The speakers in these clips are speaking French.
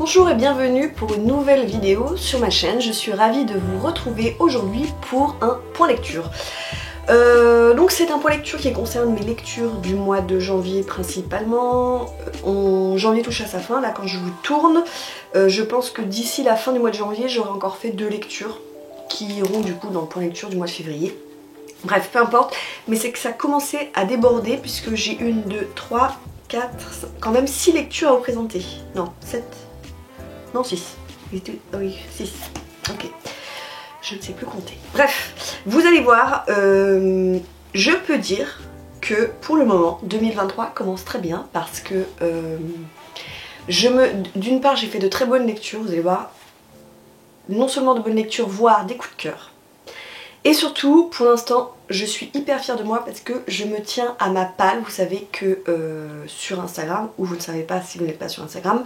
Bonjour et bienvenue pour une nouvelle vidéo sur ma chaîne. Je suis ravie de vous retrouver aujourd'hui pour un point lecture. Donc c'est un point lecture qui concerne mes lectures du mois de janvier principalement. Janvier touche à sa fin, là quand je vous tourne. Je pense que d'ici la fin du mois de janvier, j'aurai encore fait 2 lectures qui iront du coup dans le point lecture du mois de février. Bref, peu importe, mais c'est que ça commençait à déborder puisque j'ai 1, 2, 3, 4, quand même 6 lectures à vous présenter. Non, 7... Non, 6. Oui, 6. Ok. Je ne sais plus compter. Bref, vous allez voir, je peux dire que pour le moment, 2023 commence très bien parce que d'une part, j'ai fait de très bonnes lectures, vous allez voir, non seulement de bonnes lectures, voire des coups de cœur. Et surtout, pour l'instant, je suis hyper fière de moi parce que je me tiens à ma palle. Vous savez que sur Instagram, ou vous ne savez pas si vous n'êtes pas sur Instagram,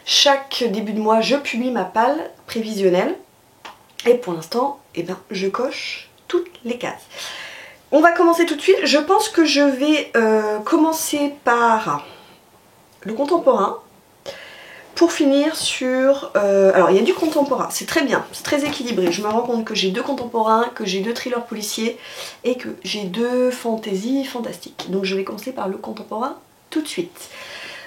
chaque début de mois, je publie ma palle prévisionnelle. Et pour l'instant, eh ben, je coche toutes les cases. On va commencer tout de suite. Je pense que je vais commencer par le contemporain. Pour finir sur... alors il y a du contemporain, c'est très bien, c'est très équilibré. Je me rends compte que j'ai 2 contemporains, que j'ai 2 thrillers policiers et que j'ai 2 fantaisies fantastiques. Donc je vais commencer par le contemporain tout de suite.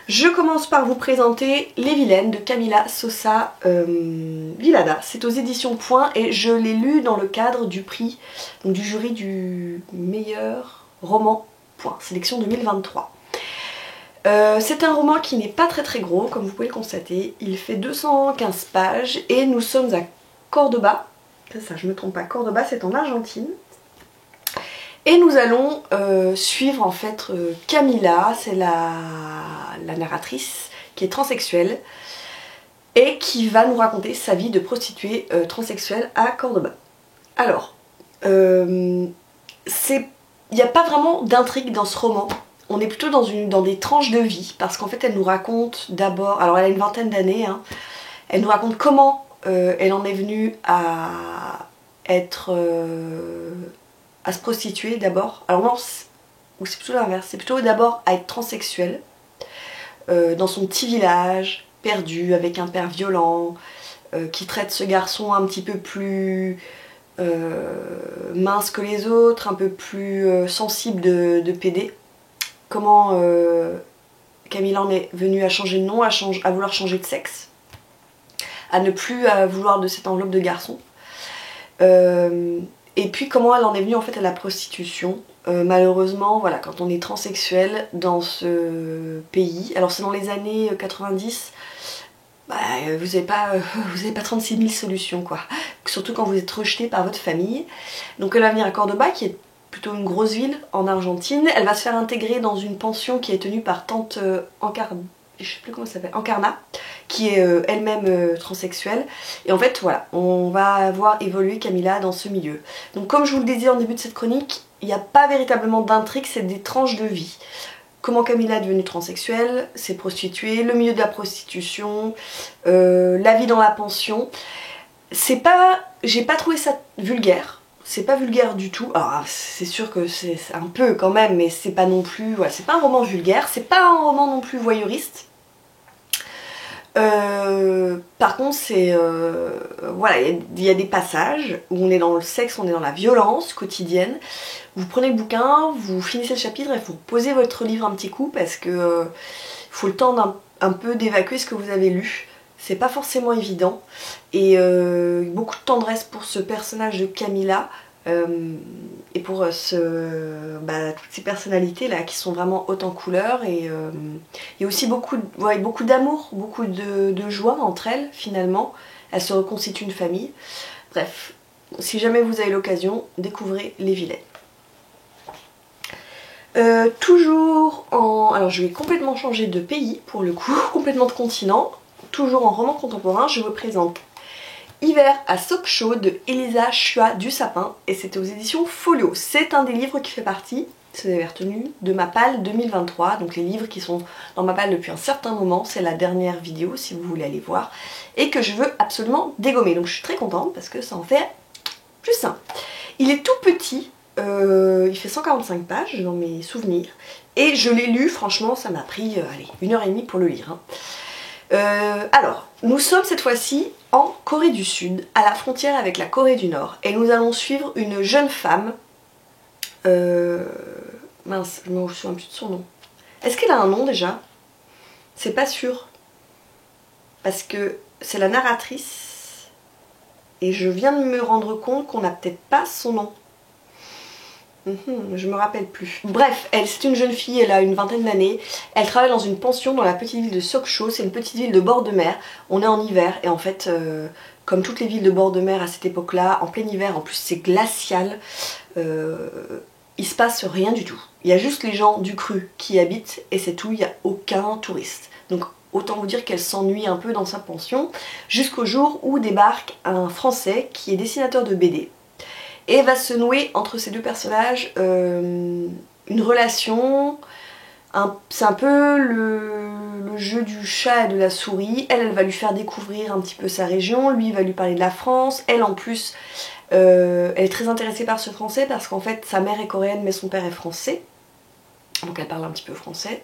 Je commence par vous présenter Les Vilaines de Camila Sosa Villada. C'est aux éditions Point et je l'ai lu dans le cadre du prix, donc du jury du meilleur roman Point, sélection 2023. C'est un roman qui n'est pas très gros, comme vous pouvez le constater. Il fait 215 pages et nous sommes à Cordoba. C'est ça, je me trompe pas, Cordoba c'est en Argentine. Et nous allons suivre en fait Camila, c'est la narratrice qui est transsexuelle et qui va nous raconter sa vie de prostituée transsexuelle à Cordoba. Alors, il n'y a pas vraiment d'intrigue dans ce roman. On est plutôt dans des tranches de vie parce qu'en fait elle nous raconte d'abord, alors elle a une vingtaine d'années, hein, elle nous raconte comment elle en est venue à à se prostituer d'abord. Alors non, c'est plutôt l'inverse, c'est plutôt d'abord à être transsexuelle dans son petit village, perdu, avec un père violent, qui traite ce garçon un petit peu plus mince que les autres, un peu plus sensible de PD. Comment Camilla en est venue à changer de nom, à vouloir changer de sexe, à ne plus vouloir de cette enveloppe de garçon. Et puis comment elle en est venue en fait à la prostitution. Malheureusement, voilà, quand on est transsexuel dans ce pays, alors c'est dans les années 90, bah, vous n'avez pas 36 000 solutions quoi. Surtout quand vous êtes rejeté par votre famille. Donc elle va venir à Cordoba qui est plutôt une grosse ville en Argentine. Elle va se faire intégrer dans une pension qui est tenue par tante je sais plus comment ça s'appelle, Encarna, qui est elle-même transsexuelle. Et en fait voilà, on va voir évoluer Camila dans ce milieu. Donc comme je vous le disais en début de cette chronique, il n'y a pas véritablement d'intrigue, c'est des tranches de vie. Comment Camila est devenue transsexuelle, s'est prostituée, le milieu de la prostitution, la vie dans la pension. J'ai pas trouvé ça vulgaire. C'est pas vulgaire du tout, alors c'est sûr que c'est un peu quand même, mais c'est pas non plus, voilà, c'est pas un roman vulgaire, c'est pas un roman non plus voyeuriste. Par contre c'est, voilà, il y a des passages où on est dans le sexe, on est dans la violence quotidienne. Vous prenez le bouquin, vous finissez le chapitre et vous posez votre livre un petit coup parce que faut le temps un peu d'évacuer ce que vous avez lu. C'est pas forcément évident et beaucoup de tendresse pour ce personnage de Camila et pour toutes ces personnalités là qui sont vraiment hautes en couleurs et aussi beaucoup d'amour, beaucoup de joie entre elles finalement. Elles se reconstituent une famille. Bref, si jamais vous avez l'occasion, découvrez Les Vilaines. Toujours en... Alors je vais complètement changer de pays pour le coup, complètement de continent. Toujours en roman contemporain, je vous présente Hiver à Sopcho de Elisa Chua du Sapin et c'est aux éditions Folio. C'est un des livres qui fait partie, si vous avez retenu, de ma palle 2023. Donc les livres qui sont dans ma palle depuis un certain moment, c'est la dernière vidéo si vous voulez aller voir et que je veux absolument dégommer. Donc je suis très contente parce que ça en fait plus simple. Il est tout petit, il fait 145 pages dans mes souvenirs et je l'ai lu, franchement ça m'a pris allez, 1h30 pour le lire. Hein. Alors, nous sommes cette fois-ci en Corée du Sud, à la frontière avec la Corée du Nord, et nous allons suivre une jeune femme. Mince, je me souviens plus de son nom. Est-ce qu'elle a un nom déjà? C'est pas sûr. Parce que c'est la narratrice. Et je viens de me rendre compte qu'on n'a peut-être pas son nom. Je me rappelle plus. Bref, c'est une jeune fille, elle a une vingtaine d'années. Elle travaille dans une pension dans la petite ville de Sokcho. C'est une petite ville de bord de mer. On est en hiver et en fait, comme toutes les villes de bord de mer à cette époque-là, en plein hiver, en plus c'est glacial, il se passe rien du tout. Il y a juste les gens du cru qui y habitent et c'est tout, il n'y a aucun touriste. Donc autant vous dire qu'elle s'ennuie un peu dans sa pension, jusqu'au jour où débarque un Français qui est dessinateur de BD. Et va se nouer entre ces deux personnages une relation. C'est un peu le jeu du chat et de la souris. Elle va lui faire découvrir un petit peu sa région, lui va lui parler de la France. Elle en plus, elle est très intéressée par ce français parce qu'en fait sa mère est coréenne mais son père est français. Donc elle parle un petit peu français.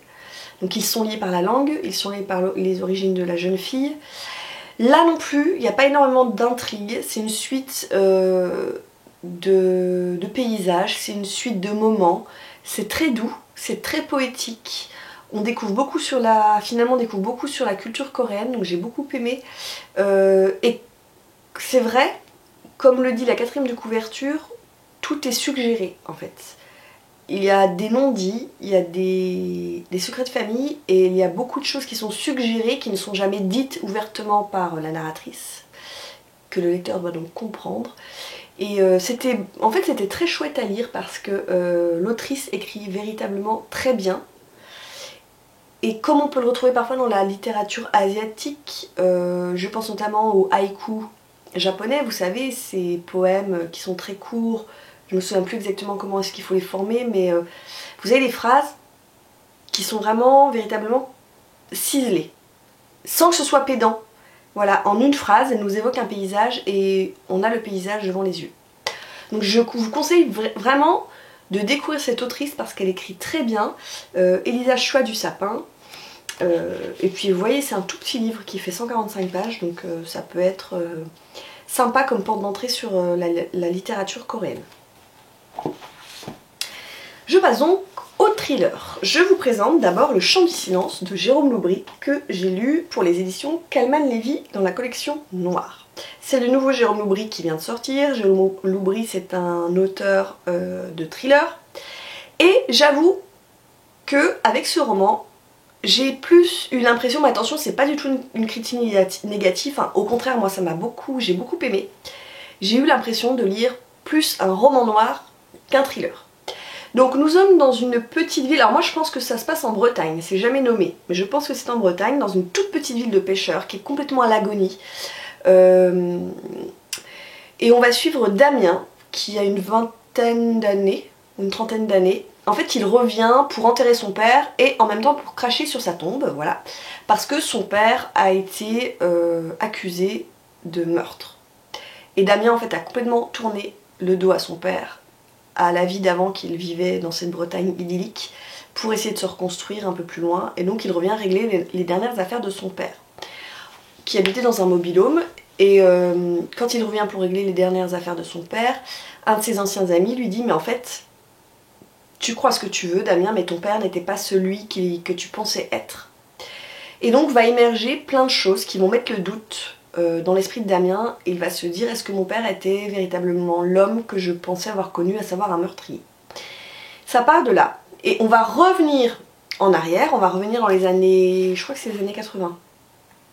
Donc ils sont liés par la langue, ils sont liés par les origines de la jeune fille. Là non plus, il n'y a pas énormément d'intrigue, c'est une suite de paysages, c'est une suite de moments, c'est très doux, c'est très poétique. On découvre beaucoup sur finalement on découvre beaucoup sur la culture coréenne, donc j'ai beaucoup aimé. Et c'est vrai, comme le dit la quatrième de couverture, tout est suggéré en fait. Il y a des non-dits, il y a des secrets de famille et il y a beaucoup de choses qui sont suggérées, qui ne sont jamais dites ouvertement par la narratrice, que le lecteur doit donc comprendre. Et en fait c'était très chouette à lire parce que l'autrice écrit véritablement très bien. Et comme on peut le retrouver parfois dans la littérature asiatique, je pense notamment au haïku japonais, vous savez, ces poèmes qui sont très courts, je me souviens plus exactement comment est-ce qu'il faut les former, mais vous avez des phrases qui sont vraiment, véritablement ciselées, sans que ce soit pédant. Voilà, en une phrase, elle nous évoque un paysage et on a le paysage devant les yeux. Donc je vous conseille vraiment de découvrir cette autrice parce qu'elle écrit très bien. Elisa Choi du Sapin. Et puis vous voyez, c'est un tout petit livre qui fait 145 pages, donc ça peut être sympa comme porte d'entrée sur la littérature coréenne. Je passe donc au thriller. Je vous présente d'abord Le Chant du Silence de Jérôme Loubry que j'ai lu pour les éditions Calman Lévy dans la collection Noire. C'est le nouveau Jérôme Loubry qui vient de sortir. Jérôme Loubry c'est un auteur de thriller et j'avoue que avec ce roman j'ai plus eu l'impression, mais attention c'est pas du tout une critique négative, enfin, au contraire moi ça m'a j'ai beaucoup aimé. J'ai eu l'impression de lire plus un roman noir qu'un thriller. Donc nous sommes dans une petite ville, alors moi je pense que ça se passe en Bretagne, c'est jamais nommé, mais je pense que c'est en Bretagne, dans une toute petite ville de pêcheurs qui est complètement à l'agonie. Et on va suivre Damien qui a une vingtaine d'années, une trentaine d'années. En fait il revient pour enterrer son père et en même temps pour cracher sur sa tombe, voilà, parce que son père a été accusé de meurtre. Et Damien en fait a complètement tourné le dos à son père, à la vie d'avant qu'il vivait dans cette Bretagne idyllique, pour essayer de se reconstruire un peu plus loin, et donc il revient régler les dernières affaires de son père, qui habitait dans un mobil-home, et quand il revient pour régler les dernières affaires de son père, un de ses anciens amis lui dit « mais en fait, tu crois ce que tu veux Damien, mais ton père n'était pas celui que tu pensais être ». Et donc va émerger plein de choses qui vont mettre le doute dans l'esprit de Damien, et il va se dire est-ce que mon père était véritablement l'homme que je pensais avoir connu, à savoir un meurtrier. Ça part de là, et on va revenir en arrière, on va revenir dans les années, je crois que c'est les années 80,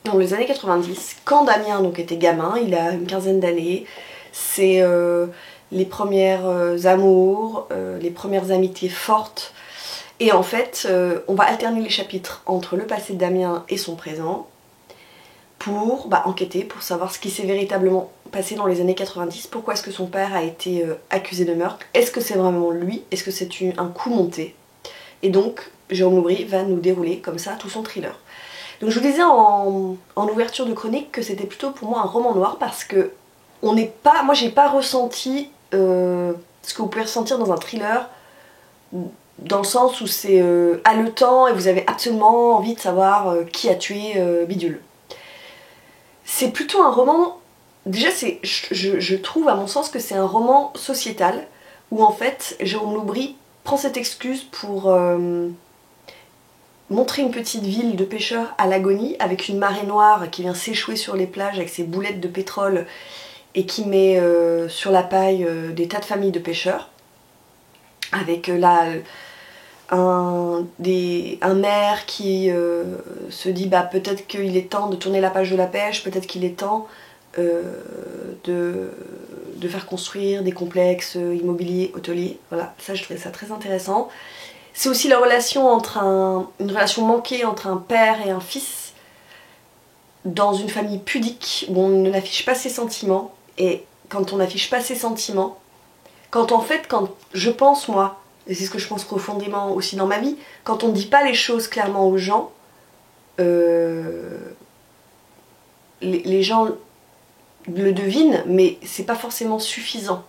dans les années 90, quand Damien donc était gamin, il a une quinzaine d'années, c'est les premières amours, les premières amitiés fortes, et en fait on va alterner les chapitres entre le passé de Damien et son présent, pour enquêter, pour savoir ce qui s'est véritablement passé dans les années 90, pourquoi est-ce que son père a été accusé de meurtre, est-ce que c'est vraiment lui, est-ce que c'est un coup monté. Et donc Jérôme Loubry va nous dérouler comme ça tout son thriller. Donc je vous disais en ouverture de chronique que c'était plutôt pour moi un roman noir parce que moi j'ai pas ressenti ce que vous pouvez ressentir dans un thriller dans le sens où c'est haletant et vous avez absolument envie de savoir qui a tué Bidule. C'est plutôt un roman, déjà je trouve à mon sens que c'est un roman sociétal, où en fait Jérôme Loubry prend cette excuse pour montrer une petite ville de pêcheurs à l'agonie, avec une marée noire qui vient s'échouer sur les plages avec ses boulettes de pétrole et qui met sur la paille des tas de familles de pêcheurs, avec là un maire qui se dit bah peut-être qu'il est temps de tourner la page de la pêche, peut-être qu'il est temps de faire construire des complexes immobiliers, hôteliers. Voilà, ça je trouvais ça très intéressant. C'est aussi la relation entre une relation manquée entre un père et un fils dans une famille pudique où on n'affiche pas ses sentiments. Et quand on n'affiche pas ses sentiments, quand je pense moi, et c'est ce que je pense profondément aussi dans ma vie, quand on ne dit pas les choses clairement aux gens, les gens le devinent, mais c'est pas forcément suffisant.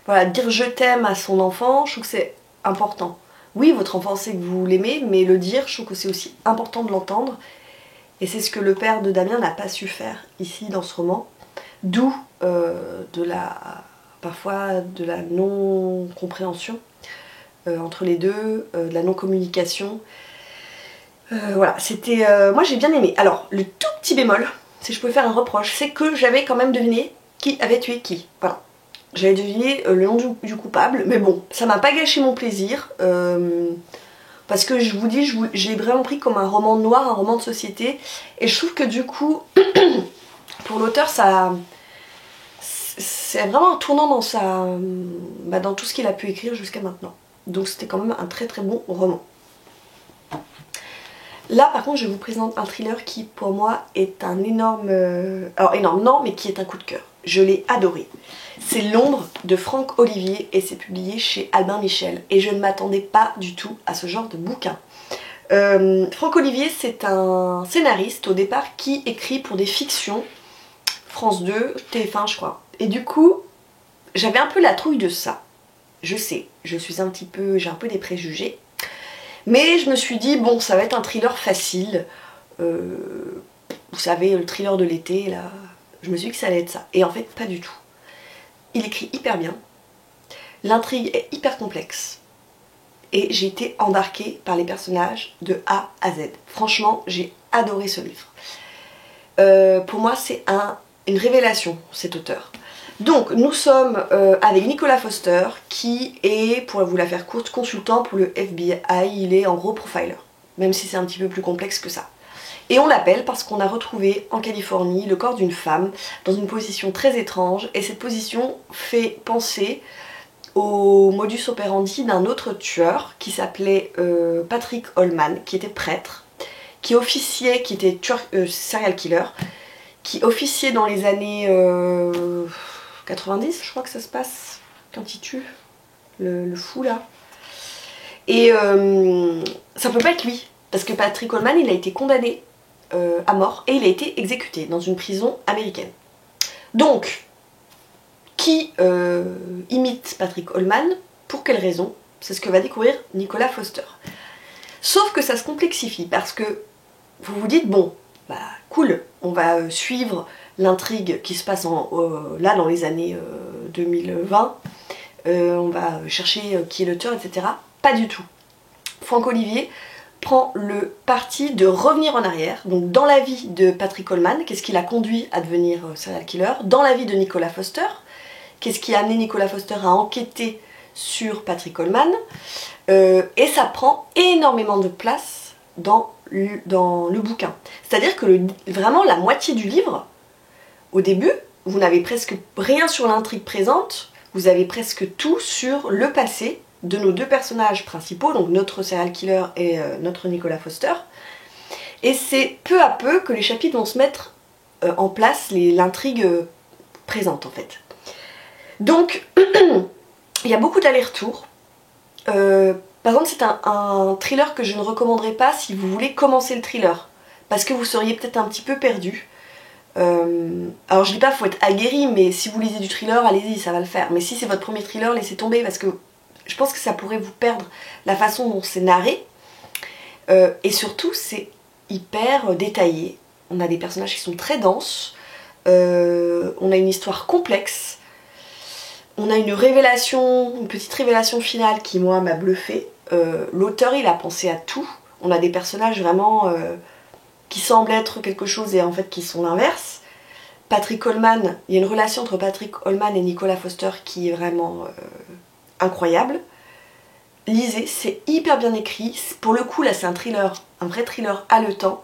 Voilà, dire je t'aime à son enfant, je trouve que c'est important. Oui, votre enfant sait que vous l'aimez, mais le dire, je trouve que c'est aussi important de l'entendre. Et c'est ce que le père de Damien n'a pas su faire ici dans ce roman. D'où parfois de la non-compréhension entre les deux, de la non-communication. Voilà, c'était... moi j'ai bien aimé. Alors, le tout petit bémol, si je pouvais faire un reproche, c'est que j'avais quand même deviné qui avait tué qui. Voilà. J'avais deviné le nom du coupable, mais bon, ça m'a pas gâché mon plaisir, parce que je vous dis, je l'ai vraiment pris comme un roman noir, un roman de société, et je trouve que du coup, pour l'auteur, c'est vraiment un tournant dans tout ce qu'il a pu écrire jusqu'à maintenant. Donc c'était quand même un très très bon roman. Là par contre je vous présente un thriller qui pour moi est un énorme... alors énorme non, mais qui est un coup de cœur. Je l'ai adoré. C'est L'ombre de Franck Olivier et c'est publié chez Albin Michel. Et je ne m'attendais pas du tout à ce genre de bouquin. Franck Olivier c'est un scénariste au départ qui écrit pour des fictions, France 2, TF1 je crois. Et du coup j'avais un peu la trouille de ça. Je sais, j'ai un peu des préjugés. Mais je me suis dit, bon, ça va être un thriller facile. Vous savez, le thriller de l'été, là. Je me suis dit que ça allait être ça. Et en fait, pas du tout. Il écrit hyper bien. L'intrigue est hyper complexe. Et j'ai été embarquée par les personnages de A à Z. Franchement, j'ai adoré ce livre. Pour moi, c'est une révélation, cet auteur. Donc, nous sommes avec Nicolas Foster, qui est, pour vous la faire courte, consultant pour le FBI. Il est en gros profiler, même si c'est un petit peu plus complexe que ça. Et on l'appelle parce qu'on a retrouvé en Californie le corps d'une femme dans une position très étrange. Et cette position fait penser au modus operandi d'un autre tueur qui s'appelait Patrick Holman, qui était prêtre, qui officiait, qui était tueur, serial killer, qui officiait dans les années 90, je crois que ça se passe, quand il tue le fou là. Et ça peut pas être lui, parce que Patrick Holman, il a été condamné à mort et il a été exécuté dans une prison américaine. Donc, qui imite Patrick Holman, pour quelle raison? C'est ce que va découvrir Nicolas Foster. Sauf que ça se complexifie, parce que vous vous dites, bon, bah cool, on va suivre l'intrigue qui se passe là dans les années 2020, on va chercher qui est l'auteur, etc. Pas du tout. Franck Olivier prend le parti de revenir en arrière, donc dans la vie de Patrick Holman, qu'est-ce qui l'a conduit à devenir serial killer, dans la vie de Nicolas Foster, qu'est-ce qui a amené Nicolas Foster à enquêter sur Patrick Holman, et ça prend énormément de place dans le bouquin. C'est-à-dire que vraiment la moitié du livre, au début, vous n'avez presque rien sur l'intrigue présente, vous avez presque tout sur le passé de nos deux personnages principaux, donc notre serial killer et notre Nicolas Foster. Et c'est peu à peu que les chapitres vont se mettre en place, l'intrigue présente en fait. Donc, il y a beaucoup d'allers-retours. Par exemple, c'est un thriller que je ne recommanderais pas si vous voulez commencer le thriller, parce que vous seriez peut-être un petit peu perdu. Alors je dis pas qu'il faut être aguerri, mais si vous lisez du thriller, allez-y, ça va le faire. Mais si c'est votre premier thriller, laissez tomber, parce que je pense que ça pourrait vous perdre la façon dont c'est narré. Et surtout, c'est hyper détaillé. On a des personnages qui sont très denses. On a une histoire complexe. On a une révélation, une petite révélation finale qui, moi, m'a bluffée. L'auteur, il a pensé à tout. On a des personnages vraiment qui semblent être quelque chose et en fait qui sont l'inverse. Patrick Holman, il y a une relation entre Patrick Holman et Nicolas Foster qui est vraiment incroyable. Lisez, c'est hyper bien écrit. Pour le coup, là, c'est un thriller, un vrai thriller haletant.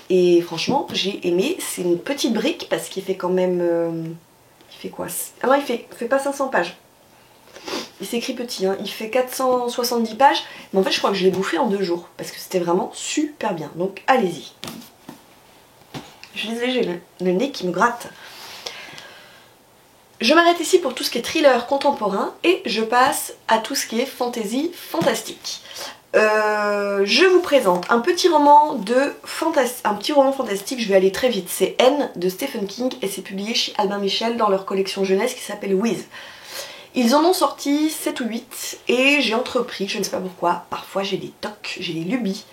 Et franchement, j'ai aimé. C'est une petite brique parce qu'il fait quand même... il fait quoi? Ah non, il fait pas 500 pages. Il s'écrit petit, hein. Il fait 470 pages. Mais en fait, je crois que je l'ai bouffé en 2 jours. Parce que c'était vraiment super bien. Donc, allez-y. Je suis désolée, j'ai le nez qui me gratte. Je m'arrête ici pour tout ce qui est thriller contemporain et je passe à tout ce qui est fantasy fantastique. Je vous présente un petit roman fantastique, je vais aller très vite, c'est N de Stephen King et c'est publié chez Albin Michel dans leur collection jeunesse qui s'appelle Wiz. Ils en ont sorti 7 ou 8 et j'ai entrepris, je ne sais pas pourquoi, parfois j'ai des tocs, j'ai des lubies,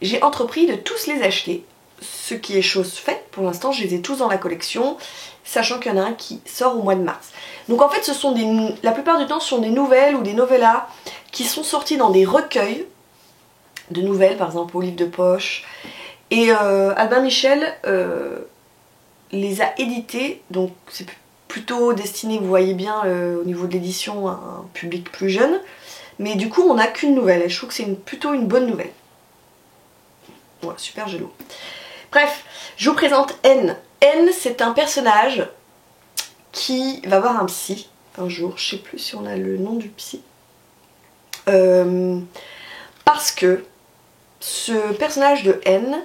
j'ai entrepris de tous les acheter, ce qui est chose faite, pour l'instant je les ai tous dans la collection, sachant qu'il y en a un qui sort au mois de mars. Donc en fait ce sont la plupart du temps ce sont des nouvelles ou des novellas qui sont sortis dans des recueils de nouvelles, par exemple au livre de poche. Et Albin Michel les a édités, donc c'est plutôt destiné, vous voyez bien au niveau de l'édition, à un public plus jeune. Mais du coup on n'a qu'une nouvelle et je trouve que c'est plutôt une bonne nouvelle. Voilà, super joli. Bref, je vous présente N. N, c'est un personnage qui va voir un psy un jour, je sais plus si on a le nom du psy. Parce que ce personnage de N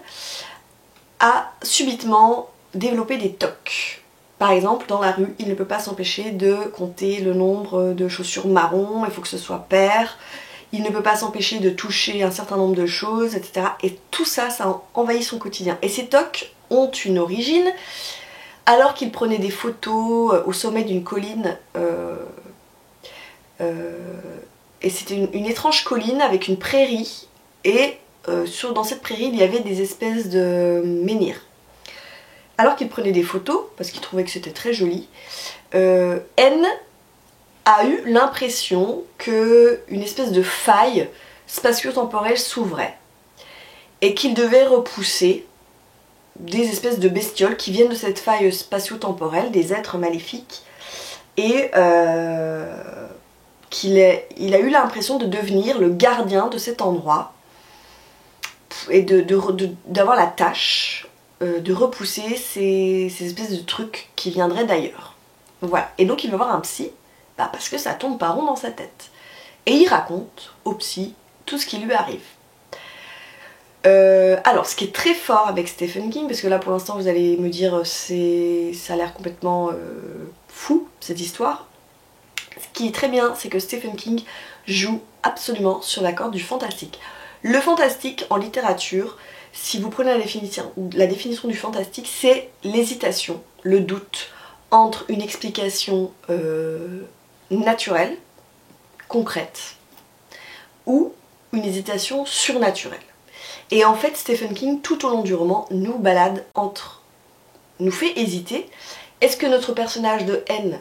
a subitement développé des tocs. Par exemple, dans la rue, il ne peut pas s'empêcher de compter le nombre de chaussures marron, il faut que ce soit pair. Il ne peut pas s'empêcher de toucher un certain nombre de choses, etc. Et tout ça, ça envahit son quotidien. Et ces tocs ont une origine, alors qu'il prenait des photos au sommet d'une colline. Et c'était une étrange colline avec une prairie. Et dans cette prairie, il y avait des espèces de menhirs. Alors qu'il prenait des photos, parce qu'il trouvait que c'était très joli, N a eu l'impression qu'une espèce de faille spatio-temporelle s'ouvrait et qu'il devait repousser des espèces de bestioles qui viennent de cette faille spatio-temporelle, des êtres maléfiques, et il a eu l'impression de devenir le gardien de cet endroit et d'avoir la tâche de repousser ces espèces de trucs qui viendraient d'ailleurs. Voilà, et donc il va voir un psy, parce que ça tourne pas rond dans sa tête. Et il raconte au psy tout ce qui lui arrive. Alors, ce qui est très fort avec Stephen King, parce que là pour l'instant vous allez me dire ça a l'air complètement fou cette histoire. Ce qui est très bien, c'est que Stephen King joue absolument sur la corde du fantastique. Le fantastique en littérature, si vous prenez la définition du fantastique, c'est l'hésitation, le doute entre une explication naturelle, concrète, ou une hésitation surnaturelle. Et en fait, Stephen King, tout au long du roman, nous balade nous fait hésiter. Est-ce que notre personnage de N,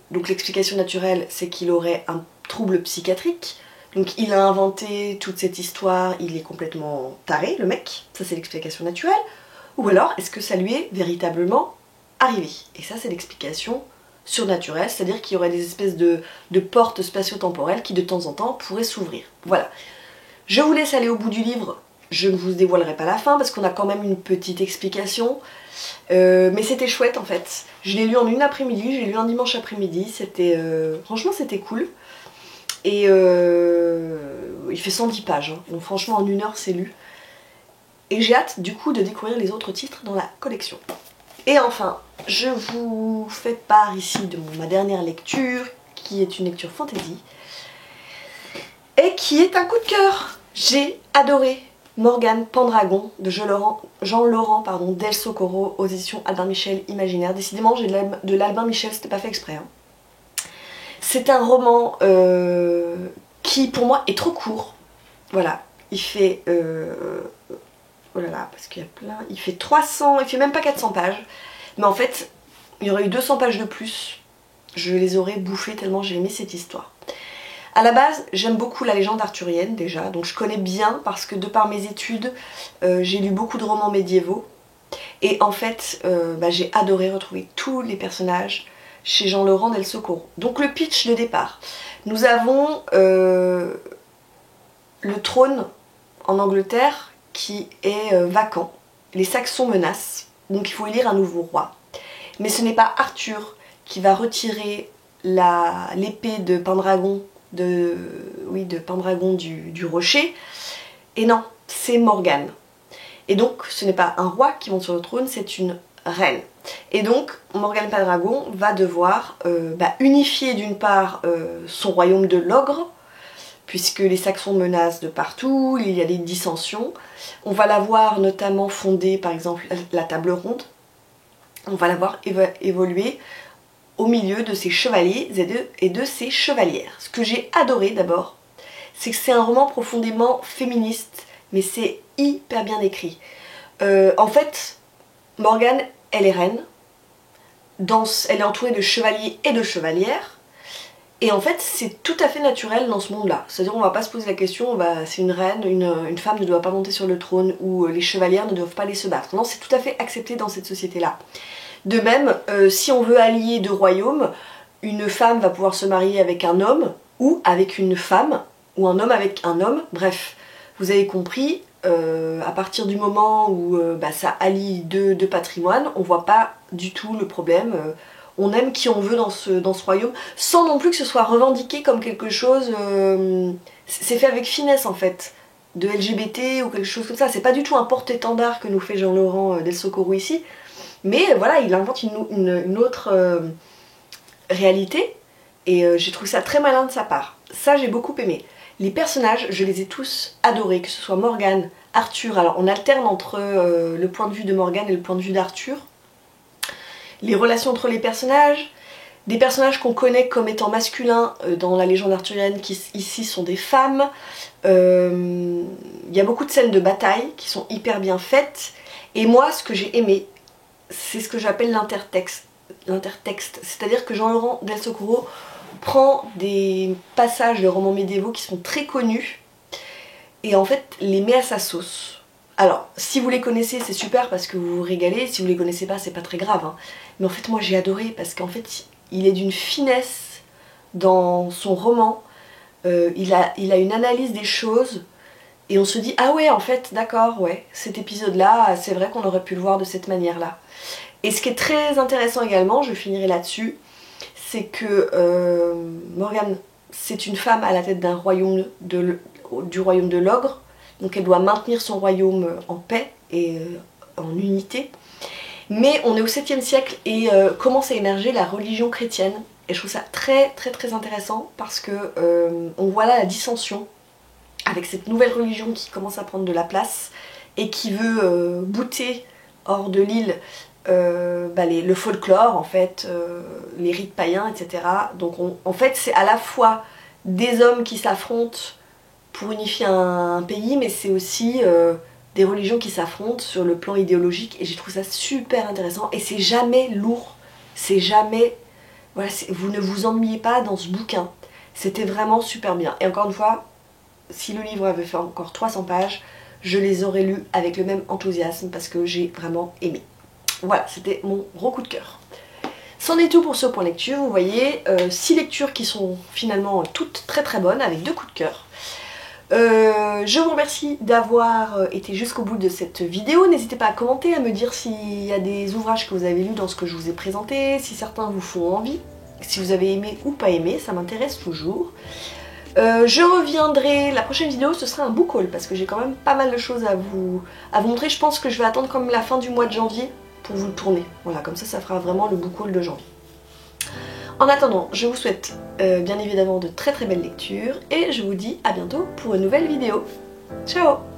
donc l'explication naturelle, c'est qu'il aurait un trouble psychiatrique, donc il a inventé toute cette histoire, il est complètement taré, le mec, ça c'est l'explication naturelle, ou alors est-ce que ça lui est véritablement arrivé? Et ça c'est l'explication surnaturelle, c'est-à-dire qu'il y aurait des espèces de portes spatio-temporelles qui de temps en temps pourraient s'ouvrir. Voilà. Je vous laisse aller au bout du livre, je ne vous dévoilerai pas la fin parce qu'on a quand même une petite explication, mais c'était chouette en fait. Je l'ai lu en une après-midi, j'ai lu un dimanche après-midi, franchement c'était cool. Et il fait 110 pages, hein. Donc franchement en 1 heure c'est lu. Et j'ai hâte du coup de découvrir les autres titres dans la collection. Et enfin, je vous fais part ici de ma dernière lecture, qui est une lecture fantasy, et qui est un coup de cœur. J'ai adoré Morgane Pendragon de Jean-Laurent Del Socorro aux éditions Albin Michel Imaginaire. Décidément j'ai de l'Albin Michel, c'était pas fait exprès. Hein. C'est un roman qui pour moi est trop court. Voilà, il fait... oh là là, parce qu'il y a plein... Il fait 300, il fait même pas 400 pages. Mais en fait, il y aurait eu 200 pages de plus. Je les aurais bouffées tellement j'ai aimé cette histoire. À la base, j'aime beaucoup la légende arthurienne déjà, donc je connais bien parce que de par mes études, j'ai lu beaucoup de romans médiévaux. Et en fait, j'ai adoré retrouver tous les personnages chez Jean-Laurent Del Socorro. Donc le pitch de départ. Nous avons le trône en Angleterre qui est vacant. Les Saxons menacent, donc il faut élire un nouveau roi. Mais ce n'est pas Arthur qui va retirer l'épée de Pendragon de Pendragon du rocher. Et non, c'est Morgane. Et donc ce n'est pas un roi qui monte sur le trône, c'est une reine. Et donc Morgane Pendragon va devoir unifier d'une part son royaume de l'ogre, puisque les Saxons menacent de partout, il y a des dissensions. On va la voir notamment fonder par exemple la table ronde. On va la voir évoluer au milieu de ses chevaliers et de ses chevalières. Ce que j'ai adoré d'abord, c'est que c'est un roman profondément féministe, mais c'est hyper bien écrit. En fait, Morgane, elle est reine, elle est entourée de chevaliers et de chevalières, et en fait c'est tout à fait naturel dans ce monde-là. C'est-à-dire on va pas se poser la question, c'est une reine, une femme ne doit pas monter sur le trône, ou les chevalières ne doivent pas aller se battre. Non, c'est tout à fait accepté dans cette société-là. De même, si on veut allier deux royaumes, une femme va pouvoir se marier avec un homme, ou avec une femme, ou un homme avec un homme, bref, vous avez compris, à partir du moment où ça allie deux patrimoines, on voit pas du tout le problème, on aime qui on veut dans ce royaume, sans non plus que ce soit revendiqué comme quelque chose, c'est fait avec finesse en fait, de LGBT ou quelque chose comme ça, c'est pas du tout un porte-étendard que nous fait Jean-Laurent Del Socorro ici, mais voilà, il invente une autre réalité, et j'ai trouvé ça très malin de sa part. Ça, j'ai beaucoup aimé. Les personnages, je les ai tous adorés, que ce soit Morgane, Arthur. Alors, on alterne entre le point de vue de Morgane et le point de vue d'Arthur. Les relations entre les personnages, des personnages qu'on connaît comme étant masculins dans la légende arthurienne, qui ici sont des femmes. Il y a beaucoup de scènes de bataille qui sont hyper bien faites. Et moi, ce que j'ai aimé, c'est ce que j'appelle l'intertexte. C'est-à-dire que Jean-Laurent Del Socorro prend des passages de romans médiévaux qui sont très connus et en fait les met à sa sauce. Alors, si vous les connaissez, c'est super parce que vous vous régalez. Si vous les connaissez pas, c'est pas très grave. Hein. Mais en fait, moi j'ai adoré parce qu'en fait, il est d'une finesse dans son roman. Il a une analyse des choses. Et on se dit, ah ouais, en fait, d'accord, ouais, cet épisode-là, c'est vrai qu'on aurait pu le voir de cette manière-là. Et ce qui est très intéressant également, je finirai là-dessus, c'est que Morgane, c'est une femme à la tête d'un royaume du royaume de l'ogre, donc elle doit maintenir son royaume en paix et en unité. Mais on est au 7e siècle et commence à émerger la religion chrétienne. Et je trouve ça très très très intéressant parce que on voit là la dissension avec cette nouvelle religion qui commence à prendre de la place et qui veut bouter hors de l'île le folklore en fait, les rites païens, etc. Donc en fait c'est à la fois des hommes qui s'affrontent pour unifier un pays, mais c'est aussi des religions qui s'affrontent sur le plan idéologique, et j'ai trouvé ça super intéressant, et c'est jamais lourd, c'est jamais... Voilà, vous ne vous ennuyez pas dans ce bouquin, c'était vraiment super bien. Et encore une fois, si le livre avait fait encore 300 pages, je les aurais lus avec le même enthousiasme parce que j'ai vraiment aimé. Voilà, c'était mon gros coup de cœur. C'en est tout pour ce point lecture. Vous voyez, 6 lectures qui sont finalement toutes très très bonnes avec 2 coups de cœur. Je vous remercie d'avoir été jusqu'au bout de cette vidéo. N'hésitez pas à commenter, à me dire s'il y a des ouvrages que vous avez lus dans ce que je vous ai présenté, si certains vous font envie, si vous avez aimé ou pas aimé, ça m'intéresse toujours. Je reviendrai, la prochaine vidéo ce sera un book haul parce que j'ai quand même pas mal de choses à vous montrer. Je pense que je vais attendre comme la fin du mois de janvier pour vous le tourner. Voilà, comme ça fera vraiment le book haul de janvier. En attendant, je vous souhaite bien évidemment de très très belles lectures et je vous dis à bientôt pour une nouvelle vidéo. Ciao!